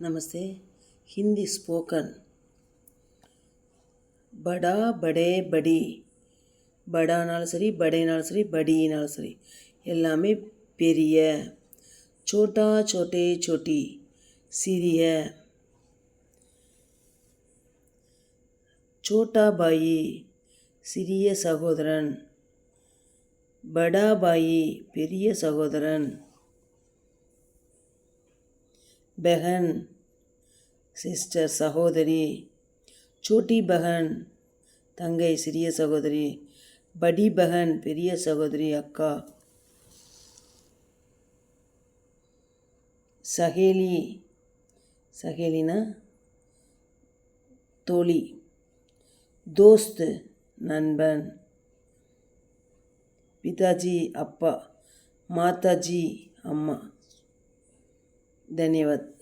நமஸ்தே. Hindi spoken. படா படே படி, படானாலும் சரி படேனாலும் சரி படினாலும் சரி எல்லாமே பெரிய. சோட்டா சோட்டே சோட்டி சிறிய. சோட்டா பாயி சிறிய சகோதரன், படா பாயி பெரிய சகோதரன், பெஹன் சிஸ்டர் சகோதரி, சோட்டி பஹன் தங்கை சிறிய சகோதரி, படி பஹன் பெரிய சகோதரி அக்கா, சகேலி சகேலினா தோழி, தோஸ்த் நண்பன், பிதாஜி அப்பா, மாதாஜி அம்மா. தன்யவாத்.